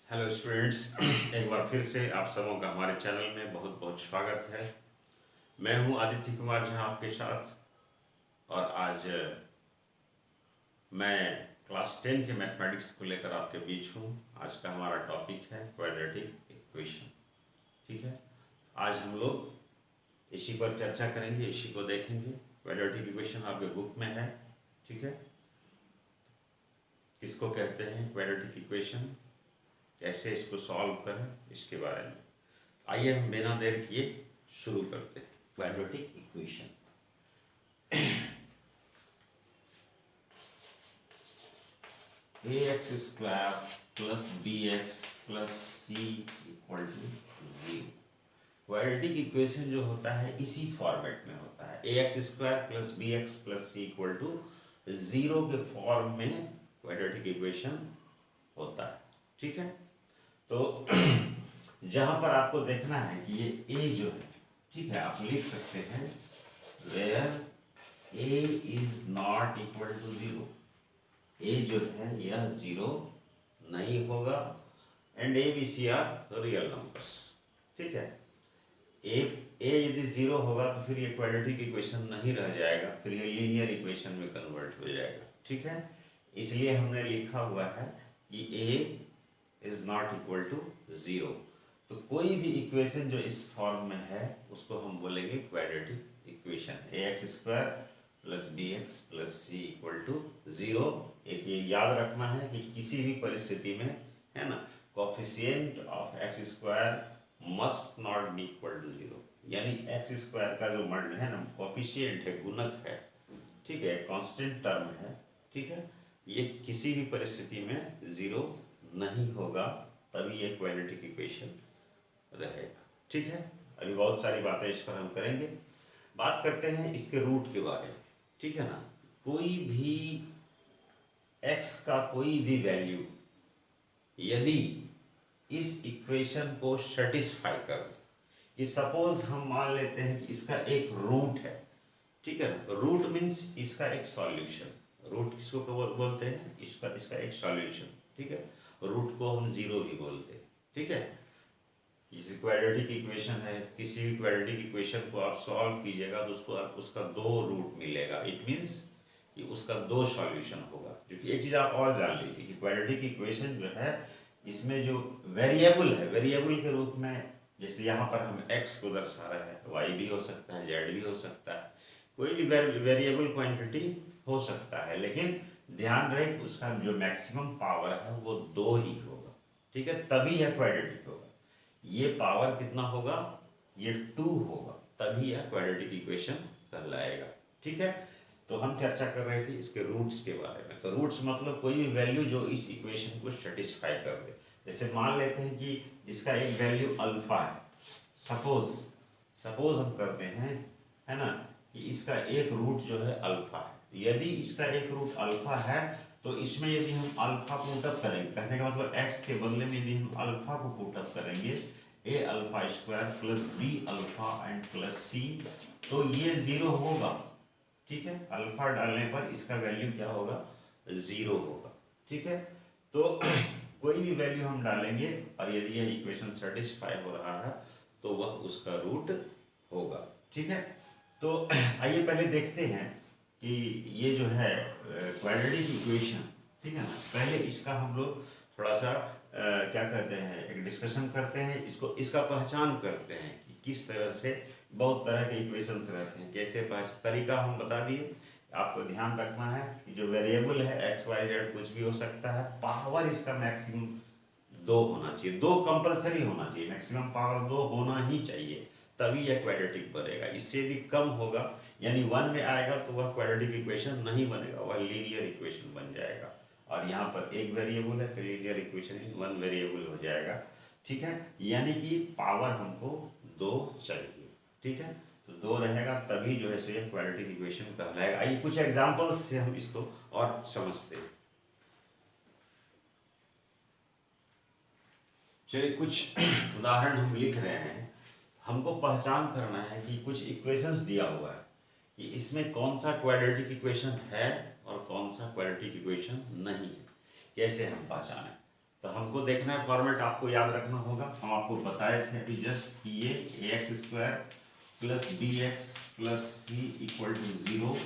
Hello students, एक बार फिर से आप सबों का हमारे चैनल में बहुत बहुत स्वागत है। मैं हूं आदित्य कुमार झा आपके साथ, और आज मैं क्लास 10 के मैथमेटिक्स को लेकर आपके बीच हूं। आज का हमारा टॉपिक है क्वाड्रेटिक इक्वेशन। ठीक है, आज हम लोग इसी पर चर्चा करेंगे, इसी को देखेंगे। क्वाड्रेटिक इक्वेशन आपके बुक में है। ठीक है, किसको कहते हैं क्वाड्रेटिक इक्वेशन, कैसे इसको सॉल्व करें, इसके बारे में आइए हम बिना देर किए शुरू करते हैं। Quadratic equation a x square plus b x plus c equal to 0। Quadratic equation जो होता है इसी फॉर्मेट में होता है। A x square plus b x plus c equal to 0 के फॉर्म में क्वाड्रेटिक इक्वेशन होता है। ठीक है, तो जहां पर आपको देखना है कि ये ए जो है, ठीक है, आप लिख सकते हैं where a is not equal to 0। A जो है यह 0 नहीं होगा, and a b c are real numbers. ठीक है, ए यदि 0 होगा तो फिर ये क्वाड्रेटिक इक्वेशन नहीं रह जाएगा, फिर ये लीनियर इक्वेशन में कन्वर्ट हो जाएगा। ठीक है, इसलिए हमने लिखा हुआ है कि ए इज नॉट इक्वल टू 0। तो कोई भी इक्वेशन जो इस फॉर्म में है उसको हम बोलेंगे quadratic equation. A x square plus b x plus c equal to 0। एक ये याद रखना है कि किसी भी परिस्थिति में, है ना, coefficient of x square must not be equal to 0। यानी एक्स स्क्वायर का जो मान है ना, कोफिशिएंट है, गुणक है, ठीक है, कांस्टेंट टर्म है। ठीक है, ये किसी भी परिस्थिति में 0 नहीं होगा, तभी ये क्वाड्रेटिक इक्वेशन रहेगा। ठीक है, अभी बहुत सारी बातें इस पर हम करेंगे। बात करते हैं इसके रूट के बारे में। ठीक है ना, कोई भी x का कोई भी वैल्यू यदि इस इक्वेशन को सेटिस्फाई कर, कि सपोज हम मान लेते हैं कि इसका एक रूट है। ठीक है, रूट मीन्स इसका एक सॉल्यूशन। रूट किसको बोलते हैं, इसका एक सॉल्यूशन। ठीक है, रूट को हम 0 भी बोलते हैं। ठीक है, इस क्वाड्रेटिक इक्वेशन है, किसी भी क्वाड्रेटिक इक्वेशन को आप सॉल्व कीजिएगा तो उसका 2 रूट मिलेगा। इट मीन्स कि उसका 2 सॉल्यूशन होगा। क्योंकि एक चीज़ आप और जान लीजिए कि क्वाड्रेटिक इक्वेशन जो है इसमें जो वेरिएबल है, वेरिएबल के रूप में, जैसे यहाँ पर हम x को दर्शा रहे हैं, y भी हो सकता है, z भी हो सकता है, कोई भी वेरिएबल क्वांटिटी हो सकता है, लेकिन ध्यान रहे कि उसका जो मैक्सिमम पावर है वो 2 ही होगा। ठीक है, तभी यह क्वाड्रेटिक होगा। ये पावर कितना होगा, ये 2 होगा, तभी यह क्वाड्रेटिक इक्वेशन कहलाएगा। ठीक है, तो हम चर्चा कर रहे थे इसके रूट्स के बारे में। तो रूट्स मतलब कोई भी वैल्यू जो इस इक्वेशन को सेटिस्फाई कर दे। जैसे मान लेते हैं कि इसका एक वैल्यू अल्फा है। सपोज हम करते हैं, है ना, कि इसका एक रूट जो है अल्फा है। यदि इसका एक रूट अल्फा है तो इसमें यदि हम अल्फा पुटअप करेंगे, कहने का मतलब x के बदले में यदि हम अल्फा को पुटअप करेंगे, a alpha square plus b alpha and plus c, तो ये 0 होगा। ठीक है, अल्फा डालने पर इसका वैल्यू क्या होगा, 0 होगा। ठीक है, तो कोई भी वैल्यू हम डालेंगे और यदि यह इक्वेशन सेटिस्फाई हो रहा है तो वह उसका रूट होगा। ठीक है, तो आइए पहले देखते हैं कि ये जो है क्वाड्रेटिक इक्वेशन, ठीक है ना, पहले इसका हम लोग थोड़ा सा क्या करते हैं, एक डिस्कशन करते हैं, इसका पहचान करते हैं कि किस तरह से बहुत तरह के इक्वेशंस रहते हैं, कैसे तरीका हम बता दिए। आपको ध्यान रखना है कि जो वेरिएबल है एक्स वाई जेड कुछ भी हो सकता है, पावर इसका मैक्सिमम 2 होना चाहिए, 2 कंपलसरी होना चाहिए, मैक्सिमम पावर 2 होना ही चाहिए, तभी यह क्वाड्रेटिक बनेगा। इससे यदि कम होगा यानी 1 में आएगा तो वह क्वाड्रेटिक इक्वेशन नहीं बनेगा, वह लीनियर इक्वेशन बन जाएगा। और यहाँ पर एक वेरिएबल है तो लीनियर इक्वेशन 1 वेरिएबल हो जाएगा। ठीक है, यानी कि पावर हमको 2 चाहिए। ठीक है, तो 2 रहेगा तभी जो है सो ये क्वाड्रेटिक इक्वेशन कहलाएगा। आइए कुछ एग्जांपल्स से हम इसको और समझते हैं। चलिए कुछ उदाहरण हम लिख रहे हैं। हमको पहचान करना है कि कुछ इक्वेशंस दिया हुआ है कि इसमें कौन सा क्वाड्रेटिक इक्वेशन है और कौन सा क्वाड्रेटिक इक्वेशन नहीं है। कैसे हम पहचानें, तो हमको देखना है फॉर्मेट, आपको याद रखना होगा। हम आपको बताए थे अभी जस्ट कि ये ax² plus bx plus c equal to 0,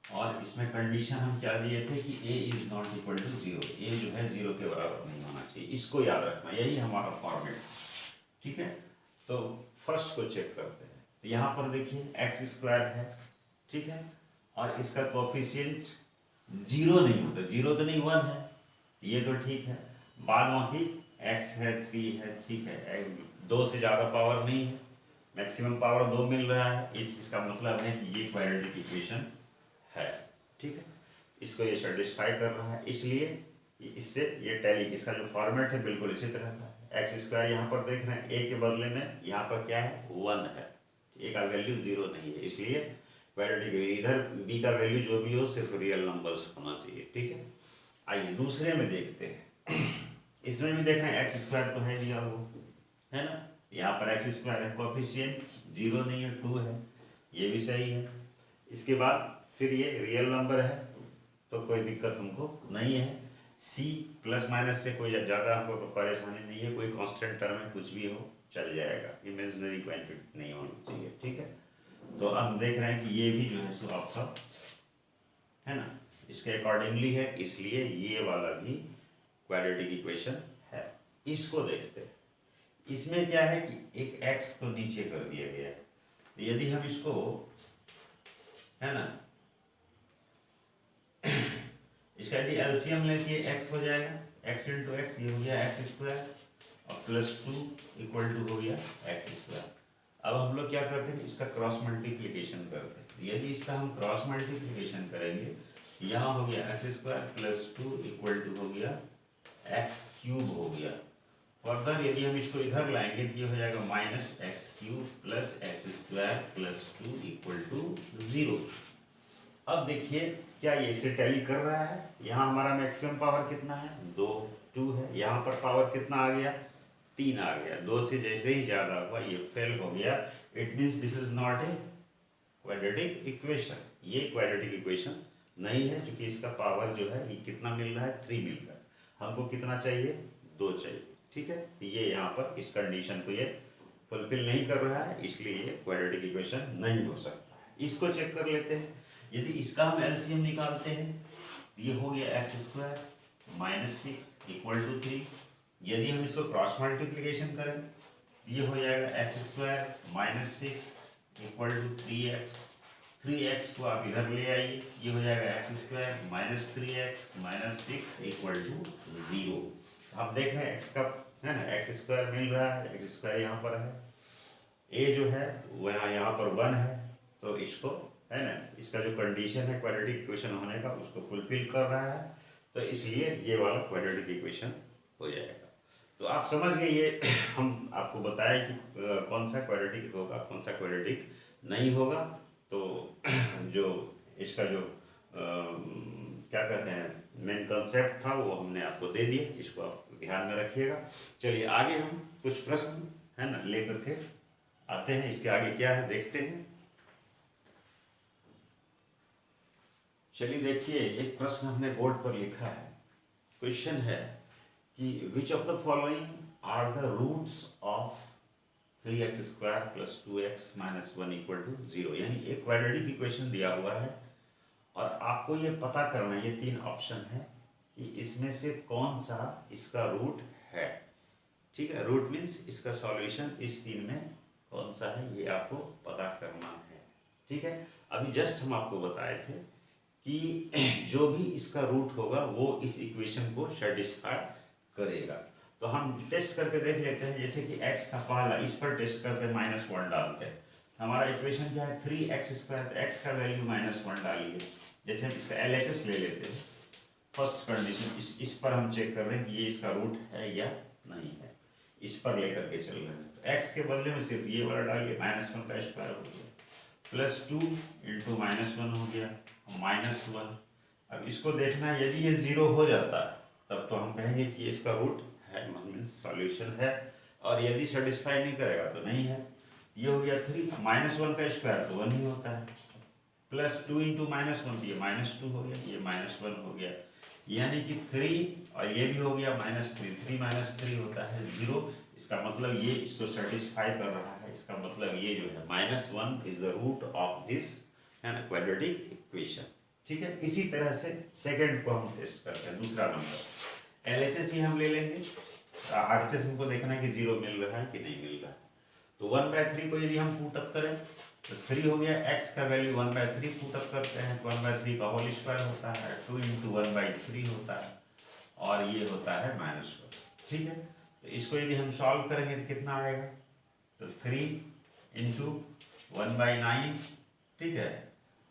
और इसमें कंडीशन हम क्या दिए थे कि a is not equal to 0, a जो है 0 के बराबर नहीं होना चाहिए। इसको याद रखना, यही हमारा फॉर्मेट, ठीक है। तो फर्स्ट को चेक करते हैं। तो यहाँ पर देखिए x² है, ठीक है, और इसका कोफिशिएंट 0 नहीं होता, 0 तो नहीं 1 है, ये तो ठीक है। बाद बाकी x है 3 है, ठीक है, 2 से ज़्यादा पावर नहीं है, मैक्सिमम पावर 2 मिल रहा है, इसका मतलब है कि ये क्वाड्रेटिक इक्वेशन है, ठीक है। इसको ये सेटिस्फाई कर रहा है, इसलिए इससे ये टैली, इसका जो फॉर्मेट है बिल्कुल इसी तरह का है। x² यहाँ पर देख रहे हैं a के बदले में यहाँ पर क्या है 1 है, a का वैल्यू 0 नहीं है, इसलिए क्वाड्रेटिक, इधर b का वैल्यू जो भी हो सिर्फ रियल नंबर्स होना चाहिए, ठीक है। आइए दूसरे में देखते हैं। इसमें भी देख रहे हैं x² तो है दिया वो, है ना, यहाँ पर x² है, कोफिशिएंट 0 नहीं है 2 है, ये भी सही है। इसके बाद फिर ये रियल नंबर है तो कोई दिक्कत हमको नहीं है। c प्लस माइनस से कोई ज़्यादा हमको परेशानी नहीं है, कोई कांस्टेंट टर्म है, कुछ भी हो चल जाएगा, इमेजिनरी क्वांटिटी नहीं होनी चाहिए, ठीक है। तो अब देख रहे हैं कि ये भी जो है सो आपका है ना इसके अकॉर्डिंगली है, इसलिए ये वाला भी क्वाड्रेटिक इक्वेशन है। इसको देखते हैं। इसमें क्या है कि एक x को नीचे कर दिया गया है, यदि हम इसको है ना इसका यदि एलसीएम लेके x हो जाएगा, x इंटू एक्स, ये हो गया x² और प्लस 2 इक्वल टू हो गया x²। अब हम लोग क्या करते हैं, इसका क्रॉस मल्टीप्लिकेशन करते हैं। यदि इसका हम क्रॉस मल्टीप्लिकेशन करेंगे, यहाँ हो गया x² प्लस 2 इक्वल टू हो गया x³ हो गया। फर्दर यदि हम इसको इधर लाएंगे तो ये हो जाएगा -x³ plus x² plus 2 equal to 0। अब देखिए क्या ये इसे टैली कर रहा है। यहाँ हमारा मैक्सिमम पावर कितना है 2 है, यहाँ पर पावर कितना आ गया 3 आ गया, 2 से जैसे ही ज़्यादा हुआ ये फेल हो गया। It means this is not a quadratic equation, ये क्वाड्रेटिक इक्वेशन नहीं है, क्योंकि इसका पावर जो है ये कितना मिल रहा है 3 मिल रहा है, हमको कितना चाहिए 2 चाहिए, ठीक है। ये यहाँ पर इस कंडीशन को ये फुलफिल नहीं कर रहा है, इसलिए ये क्वाड्रेटिक इक्वेशन नहीं हो सकता है। इसको चेक कर लेते हैं। यदि इसका हम एलसीएम निकालते हैं, ये हो गया x² -6 इक्वल टू 3। यदि हम इसको क्रॉस मल्टीप्लिकेशन करें, ये हो जाएगा x² -6 equal to 3x। 3x को आप इधर ले आइए, ये हो जाएगा x² -3x -6 इक्वल टू 0। आप देख रहे हैं x का है ना x² मिल रहा है, x² यहाँ पर है, a जो है वो यहाँ पर 1 है, तो इसको है ना इसका जो कंडीशन है क्वाड्रेटिक इक्वेशन होने का उसको फुलफिल कर रहा है, तो इसलिए ये वाला क्वाड्रेटिक इक्वेशन हो जाएगा। तो आप समझ गए, ये हम आपको बताया कि कौन सा क्वाड्रेटिक होगा कौन सा क्वाड्रेटिक नहीं होगा। तो जो इसका जो क्या कहते हैं मेन कंसेप्ट था वो हमने आपको दे दिया, इसको आप ध्यान में रखिएगा। चलिए आगे हम कुछ प्रश्न है ना लेकर के आते हैं, इसके आगे क्या है देखते हैं। चलिए देखिए, एक प्रश्न हमने बोर्ड पर लिखा है। क्वेश्चन है कि which of the following are the roots of 3x² plus 2x minus 1 equal to 0। यानी एक क्वाड्रेटिक इक्वेशन दिया हुआ है और आपको ये पता करना है, ये 3 ऑप्शन है कि इसमें से कौन सा इसका रूट है, ठीक है। रूट मीन्स इसका सॉल्यूशन इस 3 में कौन सा है ये आपको पता करना है, ठीक है। अभी जस्ट हम आपको बताए थे कि जो भी इसका रूट होगा वो इस इक्वेशन को सेटिस्फाई करेगा। तो हम टेस्ट करके देख लेते हैं, जैसे कि x का पहला इस पर टेस्ट करके -1 डालते हैं, हमारा इक्वेशन क्या है 3x², x का वैल्यू -1 डालिए। जैसे हम इसका LHS ले लेते हैं, फर्स्ट कंडीशन इस पर हम चेक कर रहे हैं कि ये इसका रूट है या नहीं है, इस पर लेकर के चल रहे हैं। तो x के बदले में सिर्फ ये वाला डालिए, -1 का स्क्वायर हो गया, प्लस 2 इंटू -1 हो गया -1। अब इसको देखना है, यदि ये 0 हो जाता है तब तो हम कहेंगे कि इसका रूट है, मीन्स सॉल्यूशन है, और यदि सेटिस्फाई नहीं करेगा तो नहीं है। ये हो गया 3 -1 का स्क्वायर तो 1 ही होता है, प्लस 2 इंटू -1 ये -2 हो गया, ये -1 हो गया। यानी कि 3 और ये भी हो गया -3, 3 - 3 होता है 0। इसका मतलब ये इसको सेटिस्फाई कर रहा है, इसका मतलब ये जो है -1 is the root of this है ना क्वाड्रेटिक इक्वेशन। ठीक है, इसी तरह से सेकंड को हम टेस्ट करते हैं, दूसरा नंबर LHS ही हम ले लेंगे। RHS हमको देखना है कि 0 मिल रहा है कि नहीं मिल रहा है। तो 1/3 को यदि हम पुट अप करें तो 3 हो गया, x का वैल्यू 1/3 पुट अप करते हैं तो 1/3 का होल स्क्वायर होता है, 2 × 1/3 होता है और ये होता है -1। ठीक है, तो इसको यदि हम सॉल्व करेंगे तो कितना आएगा, तो 3 × 1/9। ठीक है,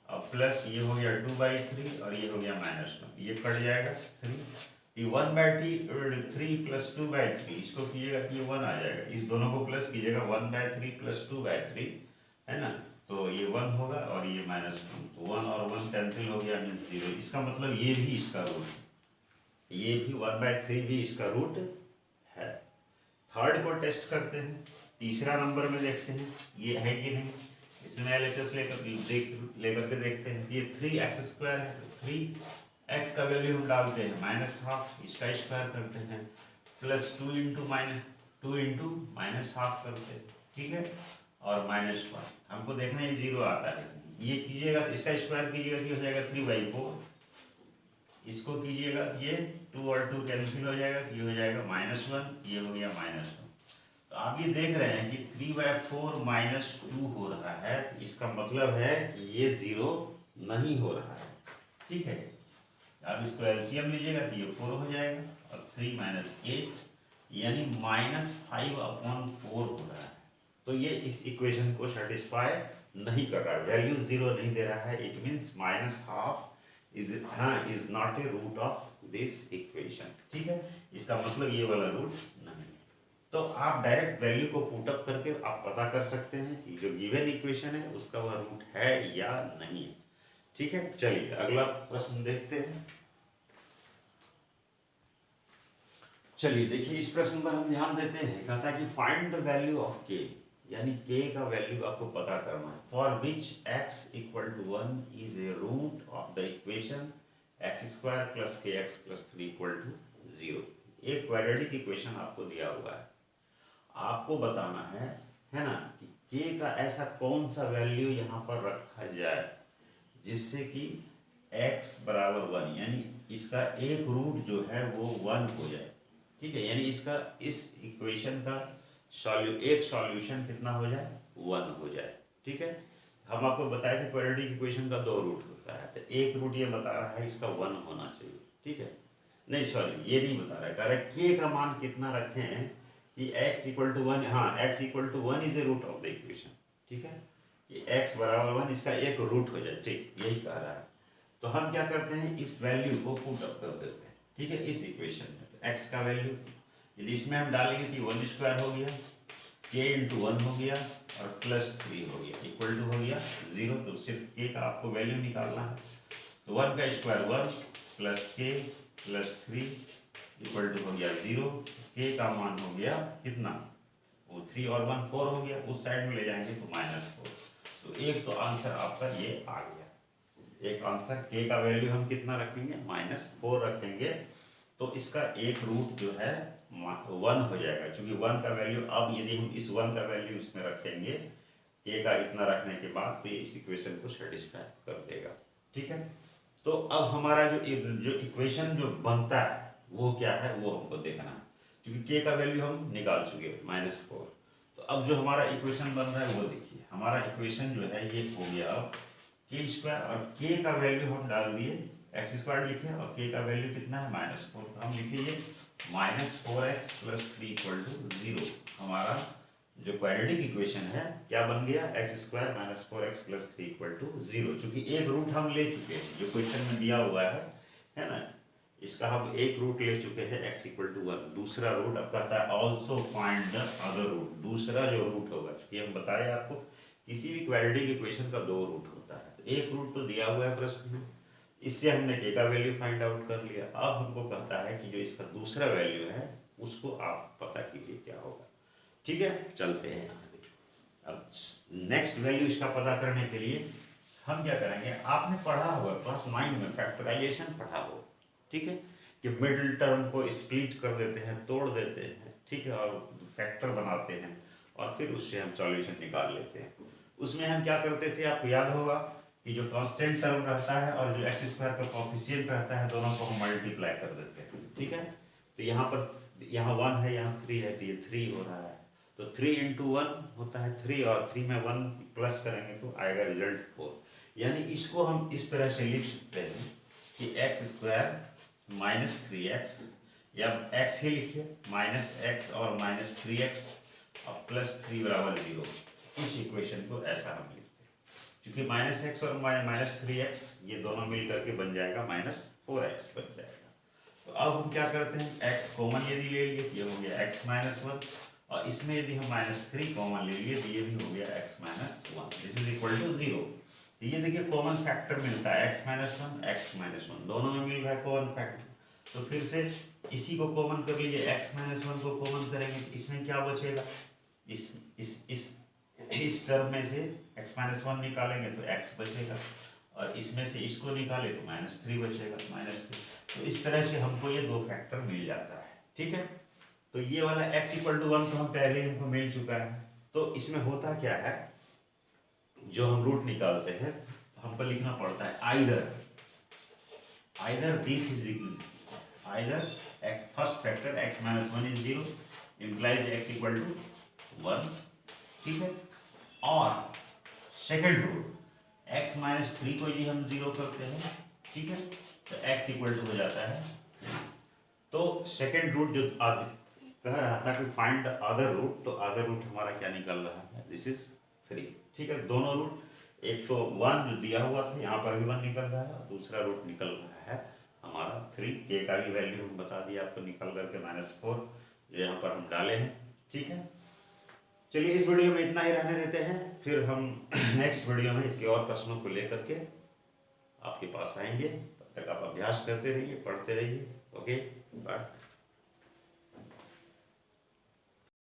और प्लस ये हो गया 2/3 और ये हो गया -1, ये कट जाएगा 3। ये 1/3 + 2/3 इसको कीजिएगा कि ये 1 आ जाएगा, इस दोनों को प्लस कीजिएगा 1/3 + 2/3 है ना, तो ये 1 होगा और ये -1, तो 1 और 1 कैंसिल हो गया, मीन 0। इसका मतलब ये भी इसका रूट है, ये भी 1/3 भी इसका रूट है। थर्ड को टेस्ट करते हैं, तीसरा नंबर में देखते हैं ये है कि नहीं। इसमें LHS लेकर के देखते हैं, ये 3x² है, 3x का वैल्यू हम डालते हैं -12, इसका स्क्वायर करते हैं, प्लस 2 × -12 करते हैं। ठीक है, और -1 हमको देखना है 0 आता है, ये कीजिएगा तो इसका स्क्वायर कीजिएगा तो हो जाएगा 3/4, इसको कीजिएगा ये 2 और 2 कैंसिल हो जाएगा, ये हो जाएगा -1, ये हो गया -1। तो आप ये देख रहे हैं कि 3/4 -2 हो रहा है, इसका मतलब है कि ये 0 नहीं हो रहा है। ठीक है, अब इसको LCM लीजिएगा तो ये 4 हो जाएगा और 3 - 8 यानी -5/4 हो रहा है। तो ये इस इक्वेशन को सेटिस्फाई नहीं कर रहा है, वैल्यू 0 नहीं दे रहा है। It means -12 is not a root of this equation. ठीक है, इसका मतलब ये वाला रूट नहीं। तो आप डायरेक्ट वैल्यू को पुट अप करके आप पता कर सकते हैं कि जो गिवन इक्वेशन है उसका वह रूट है या नहीं है। ठीक है, चलिए अगला प्रश्न देखते हैं। चलिए देखिए, इस प्रश्न पर हम ध्यान देते हैं, कहता है कि find the value of k, यानी k का वैल्यू आपको पता करना है, for which x = 1 is a root of the equation x² + kx + 3 = 0। एक क्वाड्रेटिक इक्वेशन आपको दिया हुआ है, आपको बताना है ना, कि k का ऐसा कौन सा वैल्यू यहाँ पर रखा जाए जिससे कि x = 1, यानी इसका एक रूट जो है वो 1 हो जाए। ठीक है, यानी इसका इस इक्वेशन का एक सॉल्यूशन कितना हो जाए, 1 हो जाए। ठीक है, हम आपको बताए थे क्वाड्रेटिक इक्वेशन का 2 रूट होता है, तो एक रूट ये बता रहा है इसका 1 होना चाहिए। ठीक है, नहीं सॉरी ये नहीं बता रहा है, कह रहा है k का मान कितना रखें कि x = 1, हाँ x = 1 is a root of the equation. ठीक है, कि x = 1 इसका एक रूट हो जाए, ठीक यही कह रहा है। तो हम क्या करते हैं, इस वैल्यू को पुट अप कर देते हैं। ठीक है, इस इक्वेशन में तो x का वैल्यू यदि इसमें हम डालेंगे तो 1² हो गया, k × 1 हो गया और +3 हो गया, इक्वल टू हो गया 0। तो सिर्फ k का आपको वैल्यू निकालना है, तो 1 का स्क्वायर 1 + k + 3 इक्वल टू हो गया 0। k का मान हो गया कितना, वो 3 और 1 4 हो गया, उस साइड में ले जाएंगे तो -4। तो एक तो आंसर आपका ये आ गया, एक आंसर k का वैल्यू हम कितना रखेंगे, -4 रखेंगे, तो इसका एक रूट जो है 1 हो जाएगा। क्योंकि 1 का वैल्यू, अब यदि हम इस 1 का वैल्यू इसमें रखेंगे k का इतना रखने के बाद, तो ये इस इक्वेशन को सेटिस्फाई कर देगा। ठीक है, तो अब हमारा जो इक्वेशन जो बनता है वो क्या है, वो हमको देखना है, क्योंकि k का वैल्यू हम निकाल चुके -4। तो अब जो हमारा इक्वेशन बन रहा है वो देखिए, हमारा इक्वेशन जो है ये हो गया अब k² और k का वैल्यू हम डाल दिए, x² लिखे और k का वैल्यू कितना है -4, तो हम लिखिए -4x + 3 = 0। हमारा जो क्वाड्रेटिक इक्वेशन है क्या बन गया, x² - 4x + 3 = 0। चूंकि एक रूट हम ले चुके हैं, जो क्वेश्चन में दिया हुआ है ना, इसका हम एक रूट ले चुके हैं x = 1। दूसरा रूट अब कहता है also find the other root, दूसरा जो रूट होगा, चूंकि हम बताए आपको किसी भी क्वाड्रेटिक इक्वेशन का 2 रूट होता है, तो एक रूट तो दिया हुआ है प्रश्न में, इससे हमने k का वैल्यू फाइंड आउट कर लिया। अब हमको कहता है कि जो इसका दूसरा वैल्यू है उसको आप पता कीजिए क्या होगा। ठीक है, चलते हैं आगे। अब नेक्स्ट वैल्यू इसका पता करने के लिए हम क्या करेंगे, आपने पढ़ा होगा क्लास 9 में फैक्टराइजेशन पढ़ा हो। ठीक है, कि मिडिल टर्म को स्प्लिट कर देते हैं, तोड़ देते हैं, ठीक है, और फैक्टर बनाते हैं और फिर उससे हम सॉल्यूशन निकाल लेते हैं। उसमें हम क्या करते थे, आपको याद होगा कि जो कांस्टेंट टर्म रहता है और जो एक्स स्क्वायर का कोफिशिएंट रहता है, दोनों को हम मल्टीप्लाई कर देते हैं, ठीक है। तो यहाँ पर, यहाँ 1 है, यहाँ 3 है, तो ये 3 हो रहा है, तो 3 इंटू 1 होता है 3, और 3 में 1 प्लस करेंगे तो आएगा रिजल्ट 4। यानी इसको हम इस तरह से लिख सकते हैं कि एक्स स्क्वायर माइनस 3x, या एक्स ही लिखिए, माइनस एक्स और माइनस 3x और प्लस 3 बराबर 0। इस इक्वेशन को ऐसा हम लिखते हैं, क्योंकि माइनस एक्स और माइनस 3x ये दोनों मिल करके बन जाएगा माइनस 4x बन जाएगा। तो अब हम क्या करते हैं, x कॉमन यदि ले लिए, ये हो गया x माइनस 1, और इसमें यदि हम माइनस 3 कॉमन ले लिए तो ये भी हो गया x minus 1, this is equal to 0। ये देखिए कॉमन फैक्टर मिलता है x माइनस 1, x माइनस 1 दोनों में मिल रहा है कॉमन फैक्टर। तो फिर से इसी को कॉमन कर लीजिए, x माइनस 1 को कॉमन करेंगे तो इसमें क्या बचेगा, इस टर्म में से x माइनस 1 निकालेंगे तो x बचेगा, और इसमें से इसको निकाले तो माइनस 3 बचेगा, माइनस 3। तो इस तरह से हमको ये दो फैक्टर मिल जाता है, ठीक है। तो ये वाला x इक्वल टू 1 तो हम पहले ही हमको मिल चुका है। तो इसमें होता क्या है, जो हम रूट निकालते हैं तो हमको लिखना पड़ता है either this is equal, either first factor x minus 1 is 0 implies x equal to 1, ठीक है, और सेकेंड रूट x माइनस 3 को यदि हम 0 करते हैं, ठीक है, तो x इक्वल टू हो जाता है 3। तो सेकेंड रूट जो आज कह रहा था कि फाइंड द अदर रूट, तो अदर रूट हमारा क्या निकल रहा है, दिस इज 3, ठीक है। दोनों रूट, एक तो 1 जो दिया हुआ था यहाँ पर भी 1 निकल रहा है, और दूसरा रूट निकल रहा है हमारा 3, k का भी वैल्यू हम बता दिया आपको निकल करके -4, जो यहाँ पर हम डाले हैं, ठीक है। चलिए इस वीडियो में इतना ही रहने देते हैं, फिर हम नेक्स्ट वीडियो में इसके और प्रश्नों को लेकर के आपके पास आएंगे। तब तक आप अभ्यास करते रहिए, पढ़ते रहिए। Okay, bye.